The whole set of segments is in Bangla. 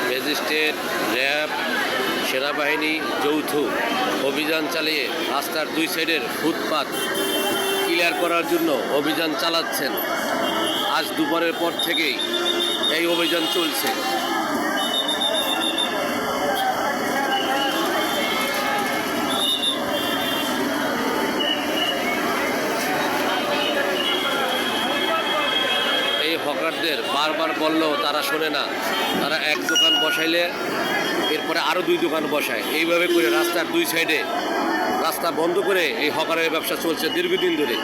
ম্যাজিস্ট্রেট, র্যাব, সেনাবাহিনী যৌথ অভিযান চালিয়ে রাস্তার দুই সাইডের ফুটপাত ক্লিয়ার করার জন্য অভিযান চালাচ্ছেন। আজ দুপুরের পর থেকেই এই অভিযান চলছে। হকারদের বারবার বললেও তারা শোনে না। তারা এক দোকান বসাইলে এরপরে আরও দুই দোকান বসায়। এইভাবে করে রাস্তার দুই সাইডে রাস্তা বন্ধ করে এই হকারের ব্যবসা চলছে দীর্ঘদিন ধরে।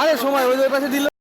আরে সময় ওই পাশে দিল।